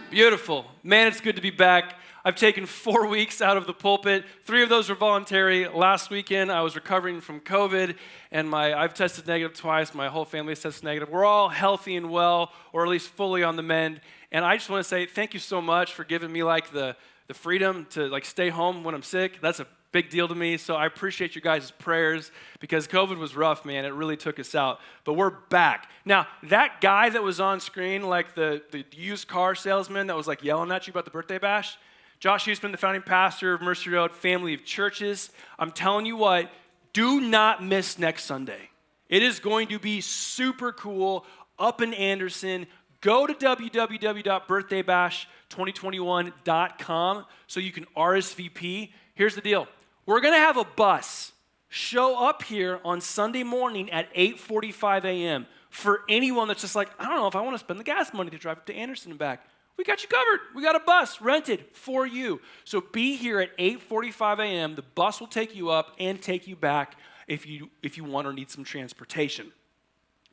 Beautiful. Man, it's good to be back. I've taken 4 weeks out of the pulpit. 3 of those were voluntary. Last weekend, I was recovering from COVID, and I've tested negative twice. My whole family has tested negative. We're all healthy and well, or at least fully on the mend. And I just want to say thank you so much for giving me the freedom to stay home when I'm sick. That's a big deal to me, so I appreciate you guys' prayers because COVID was rough, man. It really took us out, but we're back. Now, that guy that was on screen, the used car salesman that was yelling at you about the birthday bash, Josh Huseman, the founding pastor of Mercy Road Family of Churches, I'm telling you what, do not miss next Sunday. It is going to be super cool up in Anderson. Go to www.birthdaybash2021.com so you can RSVP. Here's the deal. We're going to have a bus show up here on Sunday morning at 8:45 a.m. for anyone that's just I don't know if I want to spend the gas money to drive up to Anderson and back. We got you covered. We got a bus rented for you. So be here at 8:45 a.m. The bus will take you up and take you back if you want or need some transportation.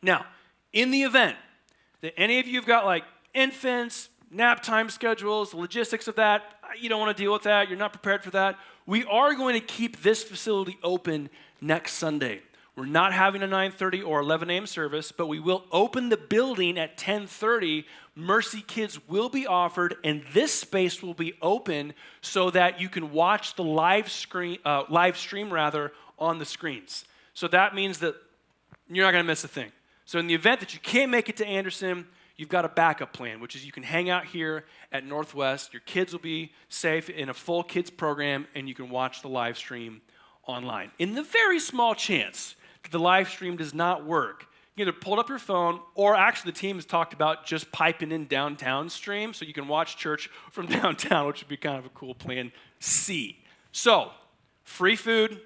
Now, in the event that any of you have got infants, nap time schedules, the logistics of that, you don't want to deal with that, you're not prepared for that, we are going to keep this facility open next Sunday. We're not having a 9:30 or 11 a.m. service, but we will open the building at 10:30. Mercy Kids will be offered, and this space will be open so that you can watch the live stream on the screens. So that means that you're not going to miss a thing. So in the event that you can't make it to Anderson, you've got a backup plan, which is you can hang out here at Northwest. Your kids will be safe in a full kids program, and you can watch the live stream online. In the very small chance that the live stream does not work, you either pull up your phone, or actually the team has talked about just piping in downtown stream so you can watch church from downtown, which would be kind of a cool plan C. So, free food,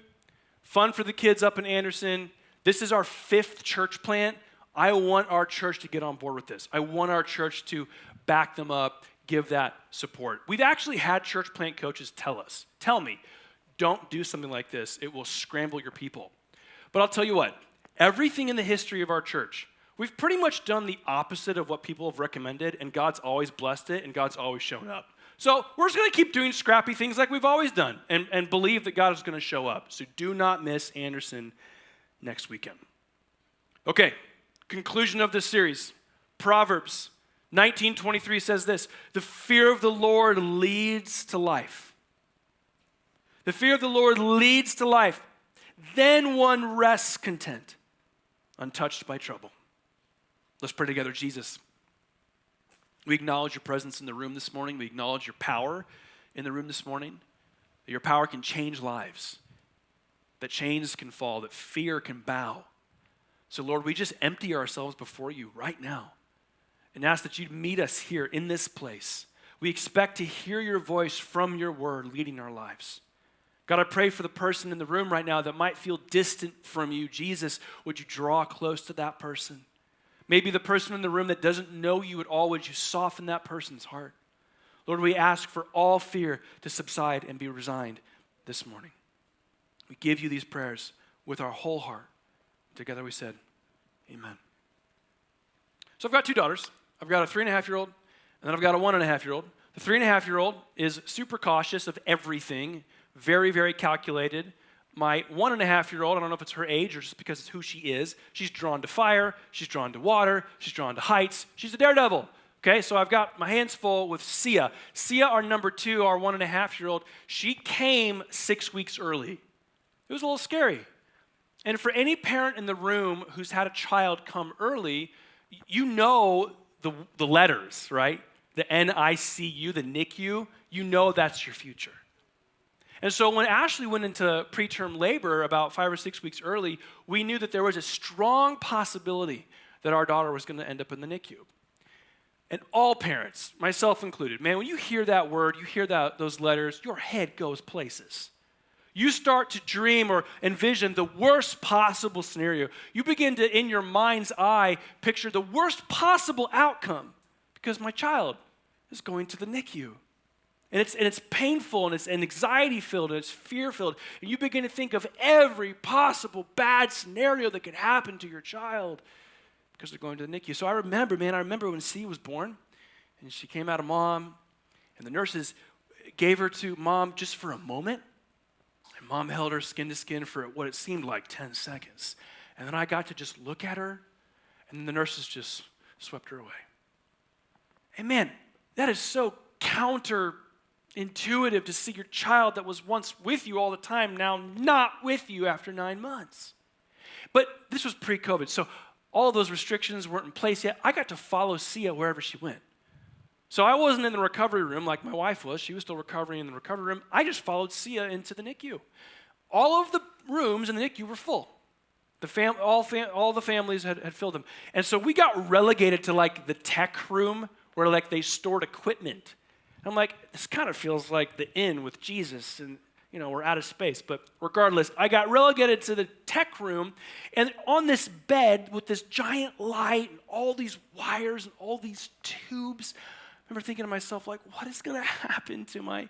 fun for the kids up in Anderson. This is our 5th church plant. I want our church to get on board with this. I want our church to back them up, give that support. We've actually had church plant coaches tell me, don't do something like this. It will scramble your people. But I'll tell you what, everything in the history of our church, we've pretty much done the opposite of what people have recommended, and God's always blessed it, and God's always shown up. So we're just going to keep doing scrappy things like we've always done and believe that God is going to show up. So do not miss Anderson next weekend. Okay. Conclusion of this series, Proverbs 19:23 says this: the fear of the Lord leads to life. The fear of the Lord leads to life. Then one rests content, untouched by trouble. Let's pray together. Jesus, we acknowledge your presence in the room this morning. We acknowledge your power in the room this morning. That your power can change lives. That chains can fall. That fear can bow. So, Lord, we just empty ourselves before you right now and ask that you'd meet us here in this place. We expect to hear your voice from your word leading our lives. God, I pray for the person in the room right now that might feel distant from you. Jesus, would you draw close to that person? Maybe the person in the room that doesn't know you at all, would you soften that person's heart? Lord, we ask for all fear to subside and be resigned this morning. We give you these prayers with our whole heart. Together we said, amen. So I've got 2 daughters. I've got a 3.5-year-old, and then I've got a 1.5-year-old. The 3.5-year-old is super cautious of everything, very, very calculated. My 1.5-year-old, I don't know if it's her age or just because it's who she is, she's drawn to fire, she's drawn to water, she's drawn to heights. She's a daredevil. Okay, so I've got my hands full with Sia. Sia, our number 2, our 1.5-year-old, she came 6 weeks early. It was a little scary. And for any parent in the room who's had a child come early, you know the letters, right? The NICU, the NICU, you know that's your future. And so when Ashley went into preterm labor about 5 or 6 weeks early, we knew that there was a strong possibility that our daughter was going to end up in the NICU. And all parents, myself included, man, when you hear that word, you hear those letters, your head goes places. You start to dream or envision the worst possible scenario. You begin to, in your mind's eye, picture the worst possible outcome because my child is going to the NICU. And it's painful, and it's anxiety-filled, and it's fear-filled. And you begin to think of every possible bad scenario that could happen to your child because they're going to the NICU. So I remember when C was born, and she came out of mom, and the nurses gave her to mom just for a moment. And mom held her skin to skin for what it seemed like 10 seconds. And then I got to just look at her, and then the nurses just swept her away. And man, that is so counterintuitive to see your child that was once with you all the time now not with you after 9 months. But this was pre-COVID, so all of those restrictions weren't in place yet. I got to follow Sia wherever she went. So I wasn't in the recovery room like my wife was. She was still recovering in the recovery room. I just followed Sia into the NICU. All of the rooms in the NICU were full. All the families had filled them. And so we got relegated to like the tech room where like they stored equipment. And I'm like, this kind of feels like the inn with Jesus, and we're out of space. But regardless, I got relegated to the tech room, and on this bed with this giant light and all these wires and all these tubes, I remember thinking to myself, like, what is going to happen to my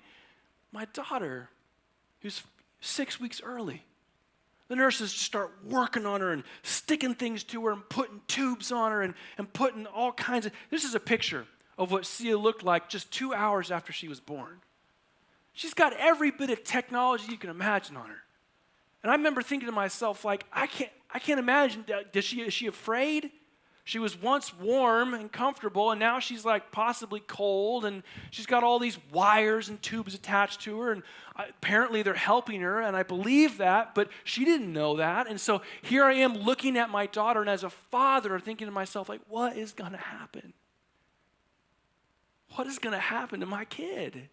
daughter who's 6 weeks early? The nurses start working on her and sticking things to her and putting tubes on her and putting all kinds of... This is a picture of what Sia looked like just 2 hours after she was born. She's got every bit of technology you can imagine on her. And I remember thinking to myself, like, I can't imagine, is she afraid? She was once warm and comfortable, and now she's like possibly cold, and she's got all these wires and tubes attached to her, and apparently they're helping her, and I believe that, but she didn't know that. And so here I am looking at my daughter, and as a father, thinking to myself, like, what is going to happen? What is going to happen to my kid?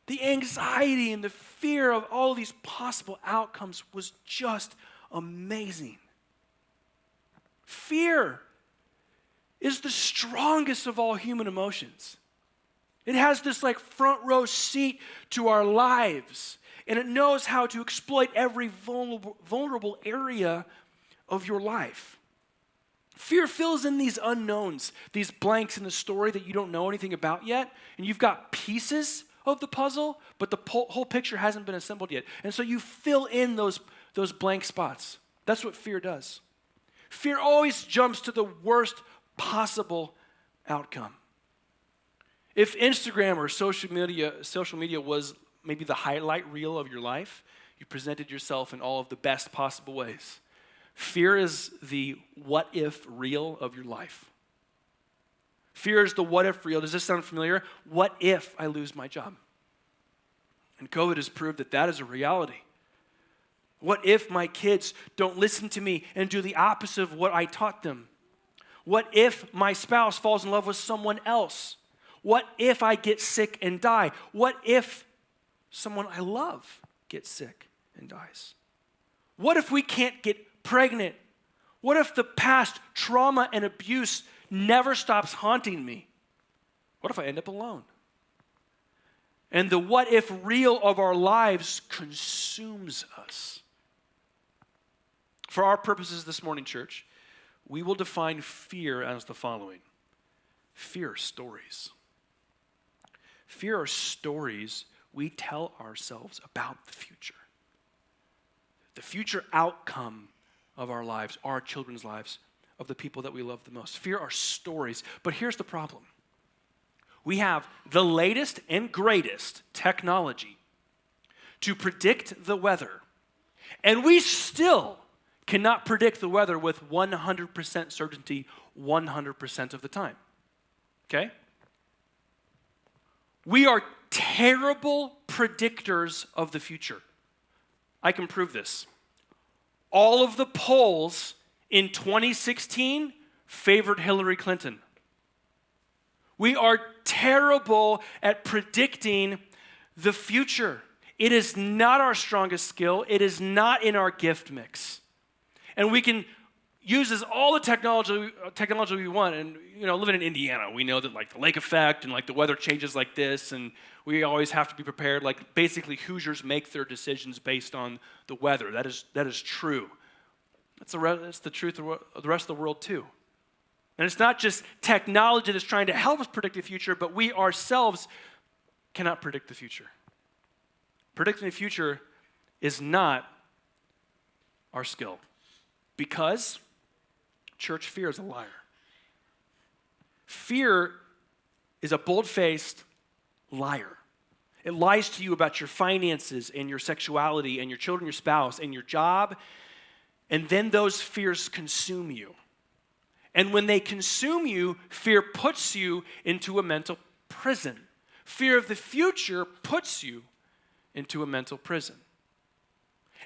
The anxiety and the fear of all these possible outcomes was just amazing. Fear is the strongest of all human emotions. It has this like front row seat to our lives, and it knows how to exploit every vulnerable area of your life. Fear fills in these unknowns, these blanks in the story that you don't know anything about yet, and you've got pieces of the puzzle, but the whole picture hasn't been assembled yet. And so you fill in those blank spots. That's what fear does. Fear always jumps to the worst possible outcome. If Instagram or social media was maybe the highlight reel of your life, you presented yourself in all of the best possible ways. Fear is the what if reel of your life. Fear is the what if reel. Does this sound familiar? What if I lose my job? And COVID has proved that that is a reality. What if my kids don't listen to me and do the opposite of what I taught them? What if my spouse falls in love with someone else? What if I get sick and die? What if someone I love gets sick and dies? What if we can't get pregnant? What if the past trauma and abuse never stops haunting me? What if I end up alone? And the what if reel of our lives consumes us. For our purposes this morning, church, we will define fear as the following. Fear are stories. Fear are stories we tell ourselves about the future outcome of our lives, our children's lives, of the people that we love the most. Fear are stories. But here's the problem. We have the latest and greatest technology to predict the weather, and we still cannot predict the weather with 100% certainty 100% of the time. Okay? We are terrible predictors of the future. I can prove this. All of the polls in 2016 favored Hillary Clinton. We are terrible at predicting the future. It is not our strongest skill. It is not in our gift mix. And we can uses all the technology we want. And, living in Indiana, we know that like the lake effect and like the weather changes like this, and we always have to be prepared. Like basically Hoosiers make their decisions based on the weather. That is true. That's the truth of the rest of the world too. And it's not just technology that's trying to help us predict the future, but we ourselves cannot predict the future. Predicting the future is not our skill, because church, fear is a liar. Fear is a bold-faced liar. It lies to you about your finances and your sexuality and your children, your spouse, and your job, and then those fears consume you. And when they consume you, fear puts you into a mental prison. Fear of the future puts you into a mental prison.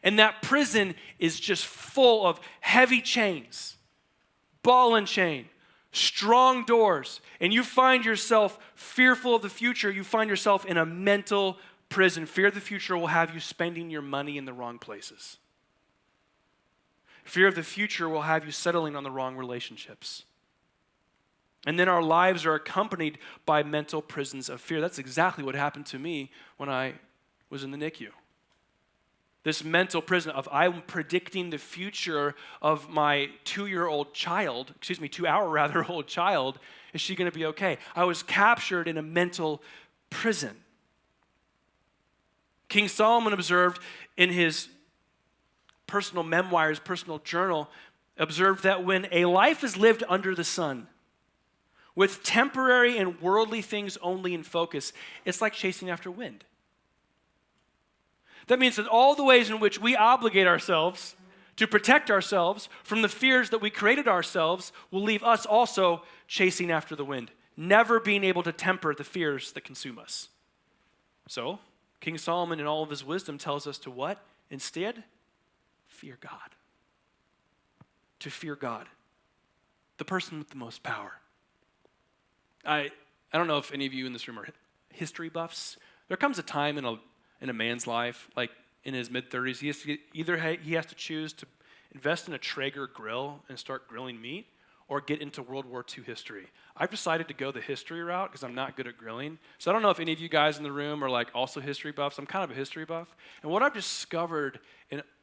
And that prison is just full of heavy chains, ball and chain, strong doors, and you find yourself fearful of the future. You find yourself in a mental prison. Fear of the future will have you spending your money in the wrong places. Fear of the future will have you settling on the wrong relationships. And then our lives are accompanied by mental prisons of fear. That's exactly what happened to me when I was in the NICU. This mental prison of I'm predicting the future of my 2-hour-old child. Is she going to be okay? I was captured in a mental prison. King Solomon observed in his personal memoirs, personal journal, observed that when a life is lived under the sun, with temporary and worldly things only in focus, it's like chasing after wind. That means that all the ways in which we obligate ourselves to protect ourselves from the fears that we created ourselves will leave us also chasing after the wind, never being able to temper the fears that consume us. So, King Solomon in all of his wisdom tells us to what? Instead, fear God. To fear God, the person with the most power. I don't know if any of you in this room are history buffs. There comes a time in a man's life, like in his mid-30s, he has to choose to invest in a Traeger grill and start grilling meat, or get into World War II history. I've decided to go the history route because I'm not good at grilling. So I don't know if any of you guys in the room are like also history buffs. I'm kind of a history buff. And what I've discovered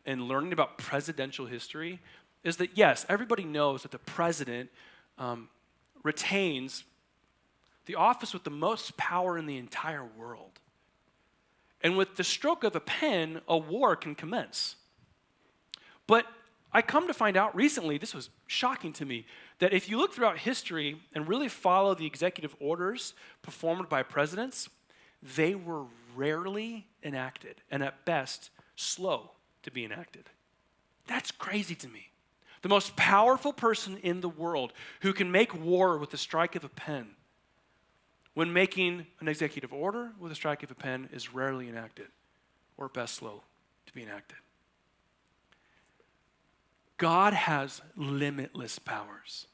in learning about presidential history is that, yes, everybody knows that the president retains the office with the most power in the entire world. And with the stroke of a pen, a war can commence. But I come to find out recently, this was shocking to me, that if you look throughout history and really follow the executive orders performed by presidents, they were rarely enacted, and at best, slow to be enacted. That's crazy to me. The most powerful person in the world who can make war with the strike of a pen, when making an executive order with a strike of a pen, is rarely enacted, or at best slow to be enacted. God has limitless powers.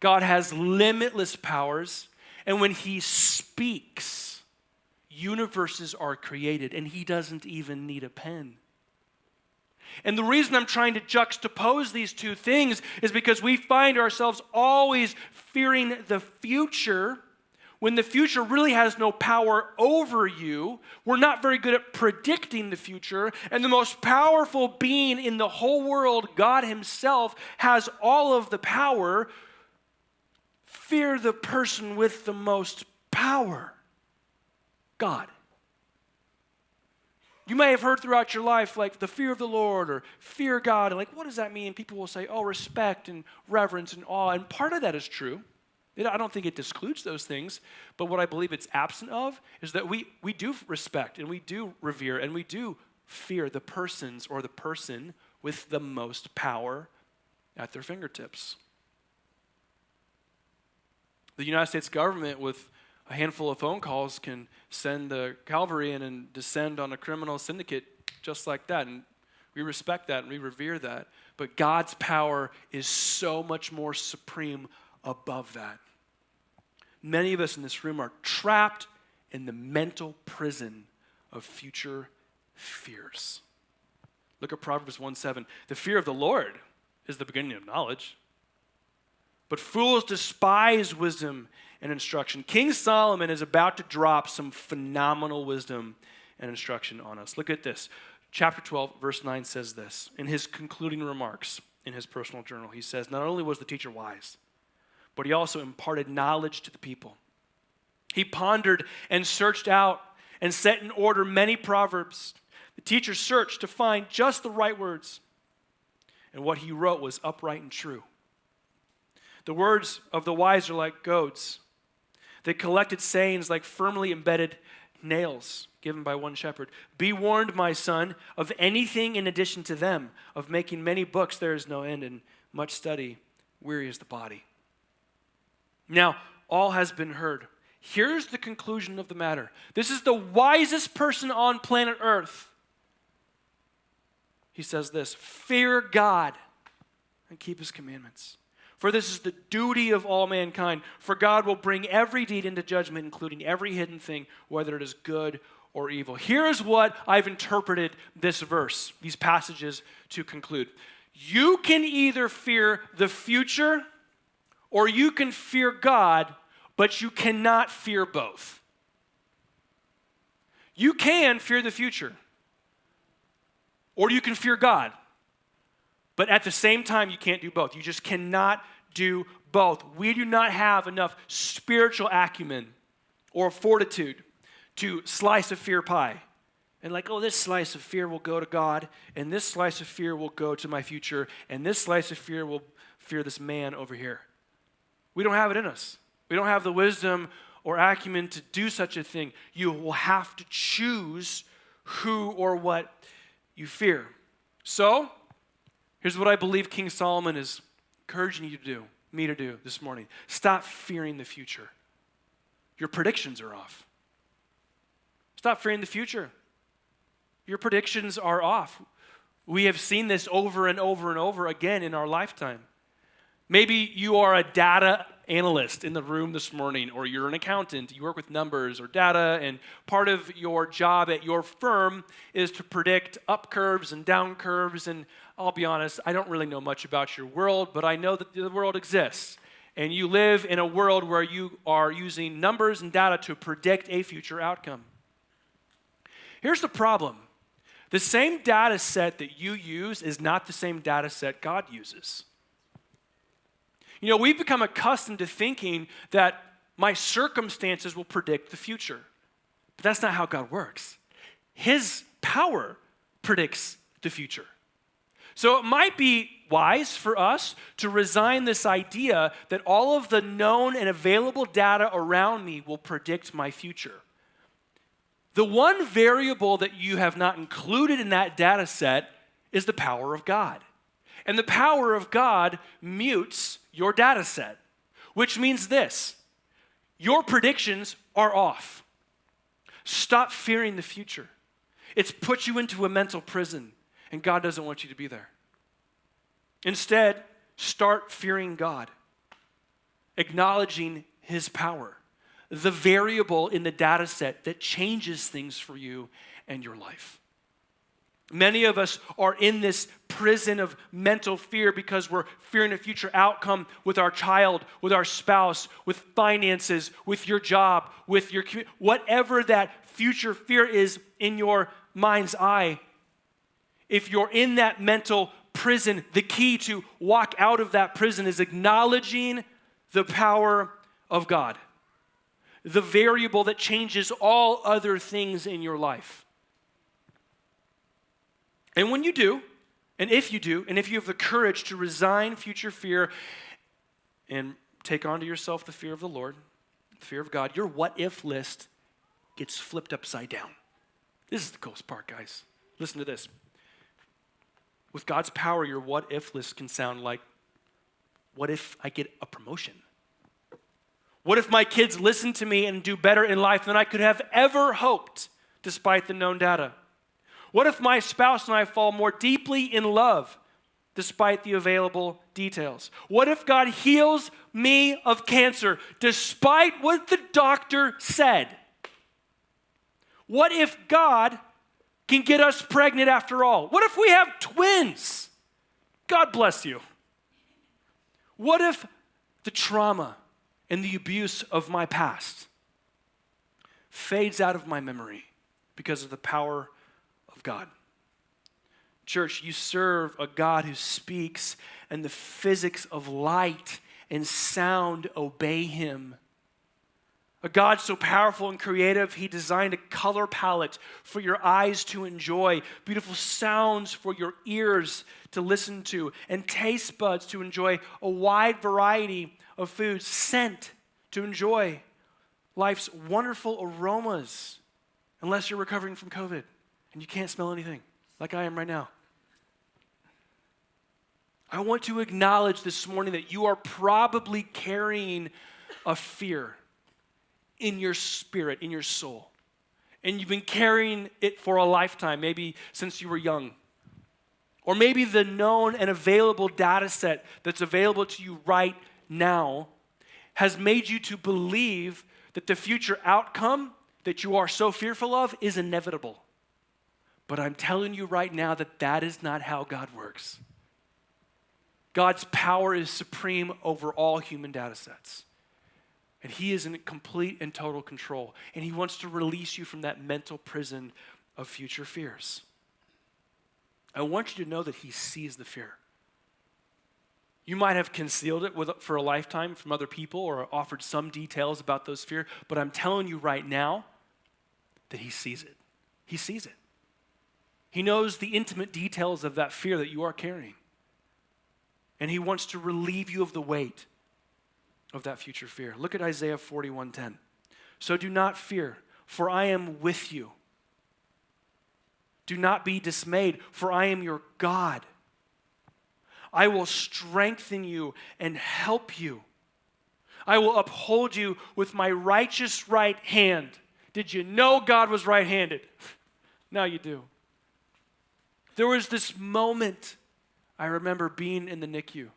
God has limitless powers, and when he speaks, universes are created, and he doesn't even need a pen. And the reason I'm trying to juxtapose these two things is because we find ourselves always fearing the future when the future really has no power over you. We're not very good at predicting the future, and the most powerful being in the whole world, God himself, has all of the power. Fear the person with the most power, God. You may have heard throughout your life, like the fear of the Lord or fear God, and like, what does that mean? People will say, oh, respect and reverence and awe, and part of that is true. I don't think it discludes those things, but what I believe it's absent of is that we do respect and we do revere and we do fear the persons or the person with the most power at their fingertips. The United States government, with a handful of phone calls, can send the cavalry in and descend on a criminal syndicate just like that, and we respect that and we revere that, but God's power is so much more supreme above that. Many of us in this room are trapped in the mental prison of future fears. Look at Proverbs 1:7. The fear of the Lord is the beginning of knowledge. But fools despise wisdom and instruction. King Solomon is about to drop some phenomenal wisdom and instruction on us. Look at this. Chapter 12, verse 9 says this. In his concluding remarks in his personal journal, he says, not only was the teacher wise, but he also imparted knowledge to the people. He pondered and searched out and set in order many proverbs. The teacher searched to find just the right words, and what he wrote was upright and true. The words of the wise are like goads. They collected sayings like firmly embedded nails given by one shepherd. Be warned, my son, of anything in addition to them. Of making many books there is no end, and much study weary is the body. Now, all has been heard. Here's the conclusion of the matter. This is the wisest person on planet Earth. He says this, fear God and keep his commandments. For this is the duty of all mankind. For God will bring every deed into judgment, including every hidden thing, whether it is good or evil. Here's what I've interpreted this verse, these passages to conclude. You can either fear the future or you can fear God, but you cannot fear both. You can fear the future, or you can fear God. But at the same time, you can't do both. You just cannot do both. We do not have enough spiritual acumen or fortitude to slice a fear pie. And like, oh, this slice of fear will go to God, and this slice of fear will go to my future, and this slice of fear will fear this man over here. We don't have it in us. We don't have the wisdom or acumen to do such a thing. You will have to choose who or what you fear. So, here's what I believe King Solomon is encouraging you to do, me to do this morning. Stop fearing the future. Your predictions are off. Stop fearing the future. Your predictions are off. We have seen this over and over and over again in our lifetime. Maybe you are a data analyst in the room this morning, or you're an accountant. You work with numbers or data, and part of your job at your firm is to predict up curves and down curves. And I'll be honest, I don't really know much about your world, but I know that the world exists. And you live in a world where you are using numbers and data to predict a future outcome. Here's the problem. The same data set that you use is not the same data set God uses. You know, we've become accustomed to thinking that my circumstances will predict the future. But that's not how God works. His power predicts the future. So it might be wise for us to resign this idea that all of the known and available data around me will predict my future. The one variable that you have not included in that data set is the power of God. And the power of God mutes your data set, which means this: your predictions are off. Stop fearing the future. It's put you into a mental prison, and God doesn't want you to be there. Instead, start fearing God, acknowledging his power, the variable in the data set that changes things for you and your life. Many of us are in this prison of mental fear because we're fearing a future outcome with our child, with our spouse, with finances, with your job, with your community. Whatever that future fear is in your mind's eye, if you're in that mental prison, the key to walk out of that prison is acknowledging the power of God, the variable that changes all other things in your life. And when you do, and if you do, and if you have the courage to resign future fear and take onto yourself the fear of the Lord, the fear of God, your what-if list gets flipped upside down. This is the coolest part, guys. Listen to this. With God's power, your what-if list can sound like, what if I get a promotion? What if my kids listen to me and do better in life than I could have ever hoped, despite the known data? What if my spouse and I fall more deeply in love despite the available details? What if God heals me of cancer despite what the doctor said? What if God can get us pregnant after all? What if we have twins? God bless you. What if the trauma and the abuse of my past fades out of my memory because of the power of God? Church, you serve a God who speaks, and the physics of light and sound obey him. A God so powerful and creative, he designed a color palette for your eyes to enjoy, beautiful sounds for your ears to listen to, and taste buds to enjoy a wide variety of foods, scent to enjoy life's wonderful aromas, unless you're recovering from COVID and you can't smell anything, like I am right now. I want to acknowledge this morning that you are probably carrying a fear in your spirit, in your soul. And you've been carrying it for a lifetime, maybe since you were young. Or maybe the known and available data set that's available to you right now has made you to believe that the future outcome that you are so fearful of is inevitable. But I'm telling you right now that that is not how God works. God's power is supreme over all human data sets. And he is in complete and total control. And he wants to release you from that mental prison of future fears. I want you to know that he sees the fear. You might have concealed it for a lifetime from other people or offered some details about those fears, but I'm telling you right now that he sees it. He sees it. He knows the intimate details of that fear that you are carrying. And he wants to relieve you of the weight of that future fear. Look at Isaiah 41:10. So do not fear, for I am with you. Do not be dismayed, for I am your God. I will strengthen you and help you. I will uphold you with my righteous right hand. Did you know God was right-handed? Now you do. There was this moment, I remember being in the NICU,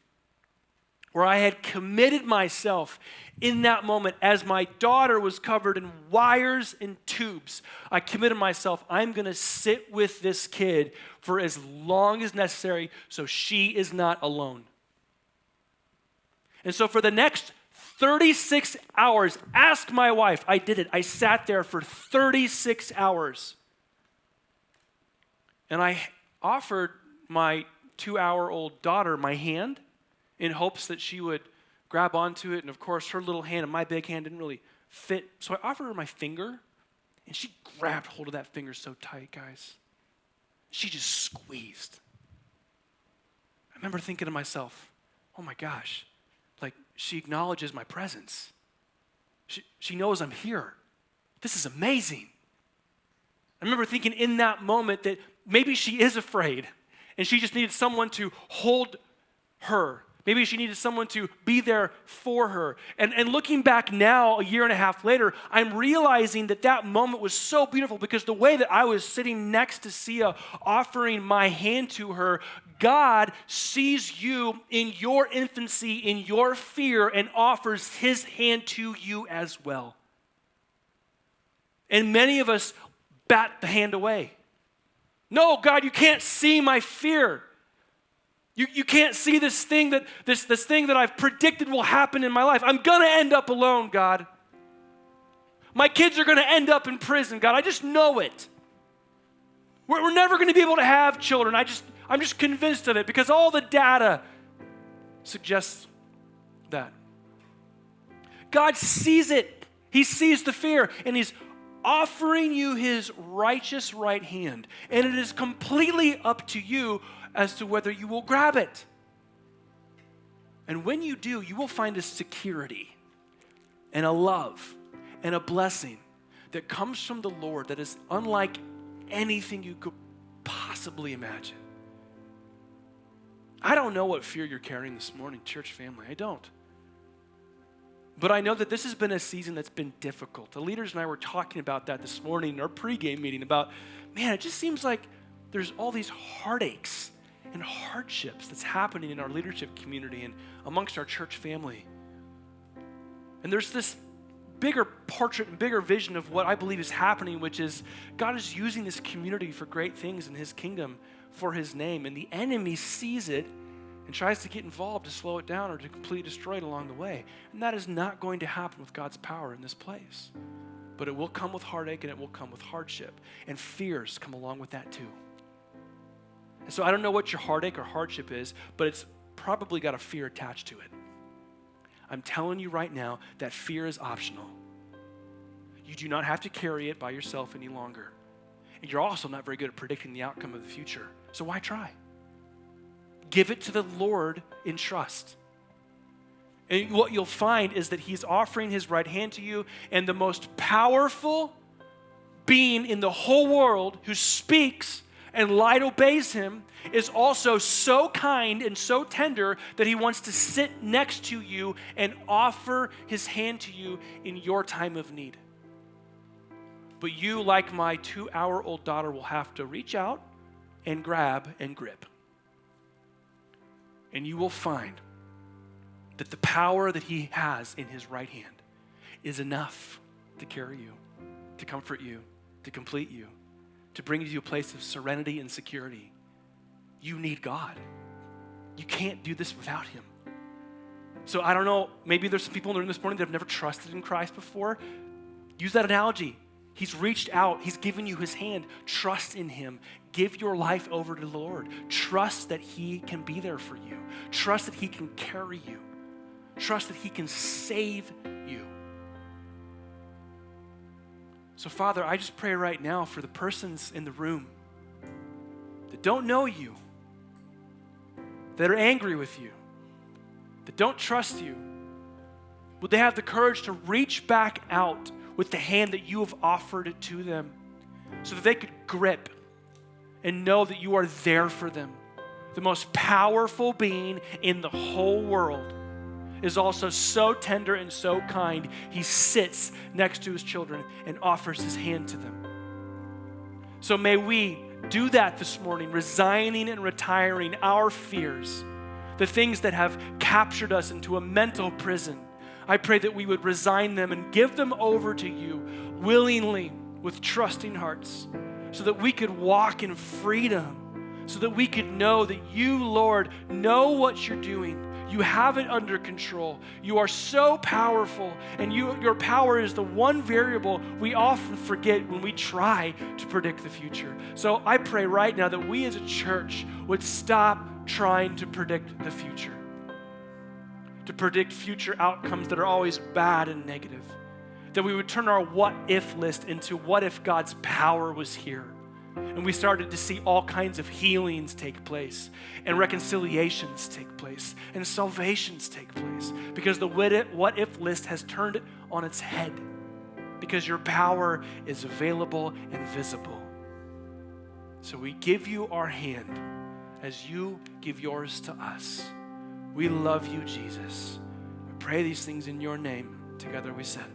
where I had committed myself in that moment as my daughter was covered in wires and tubes. I committed myself, I'm going to sit with this kid for as long as necessary so she is not alone. And so for the next 36 hours, ask my wife, I did it. I sat there for 36 hours. And I offered my 2-hour-old daughter my hand in hopes that she would grab onto it. And of course, her little hand and my big hand didn't really fit. So I offered her my finger, and she grabbed hold of that finger so tight, guys. She just squeezed. I remember thinking to myself, oh my gosh, like she acknowledges my presence. She knows I'm here. This is amazing. I remember thinking in that moment that maybe she is afraid and she just needed someone to hold her. Maybe she needed someone to be there for her. And looking back now, a year and a half later, I'm realizing that that moment was so beautiful because the way that I was sitting next to Sia, offering my hand to her, God sees you in your infancy, in your fear, and offers his hand to you as well. And many of us bat the hand away. No, God, you can't see my fear. You can't see this thing that this thing that I've predicted will happen in my life. I'm gonna end up alone, God. My kids are gonna end up in prison, God. I just know it. We're never gonna be able to have children. I'm just convinced of it because all the data suggests that. God sees it. He sees the fear, and he's offering you his righteous right hand. And it is completely up to you as to whether you will grab it. And when you do, you will find a security and a love and a blessing that comes from the Lord that is unlike anything you could possibly imagine. I don't know what fear you're carrying this morning, church family. I don't. But I know that this has been a season that's been difficult. The leaders and I were talking about that this morning in our pregame meeting about, man, it just seems like there's all these heartaches and hardships that's happening in our leadership community and amongst our church family. And there's this bigger portrait and bigger vision of what I believe is happening, which is God is using this community for great things in his kingdom for his name. And the enemy sees it and tries to get involved to slow it down or to completely destroy it along the way. And that is not going to happen with God's power in this place. But it will come with heartache and it will come with hardship. And fears come along with that too. And so I don't know what your heartache or hardship is, but it's probably got a fear attached to it. I'm telling you right now that fear is optional. You do not have to carry it by yourself any longer. And you're also not very good at predicting the outcome of the future. So why try? Give it to the Lord in trust. And what you'll find is that he's offering his right hand to you, and the most powerful being in the whole world who speaks and light obeys him is also so kind and so tender that he wants to sit next to you and offer his hand to you in your time of need. But you, like my 2-hour-old daughter, will have to reach out and grab and grip. And you will find that the power that he has in his right hand is enough to carry you, to comfort you, to complete you, to bring you to a place of serenity and security. You need God. You can't do this without him. So I don't know, maybe there's some people in the room this morning that have never trusted in Christ before. Use that analogy. He's reached out. He's given you his hand. Trust in him. Give your life over to the Lord. Trust that he can be there for you. Trust that he can carry you. Trust that he can save you. So, Father, I just pray right now for the persons in the room that don't know you, that are angry with you, that don't trust you. Would they have the courage to reach back out with the hand that you have offered it to them so that they could grip and know that you are there for them. The most powerful being in the whole world is also so tender and so kind. He sits next to his children and offers his hand to them. So may we do that this morning, resigning and retiring our fears, the things that have captured us into a mental prison. I pray that we would resign them and give them over to you willingly with trusting hearts so that we could walk in freedom, so that we could know that you, Lord, know what you're doing. You have it under control. You are so powerful, and your power is the one variable we often forget when we try to predict the future. So I pray right now that we as a church would stop trying to predict the future, to predict future outcomes that are always bad and negative. That we would turn our what if list into what if God's power was here. And we started to see all kinds of healings take place, and reconciliations take place, and salvations take place. Because the what if list has turned it on its head. Because your power is available and visible. So we give you our hand as you give yours to us. We love you, Jesus. We pray these things in your name. Together we said.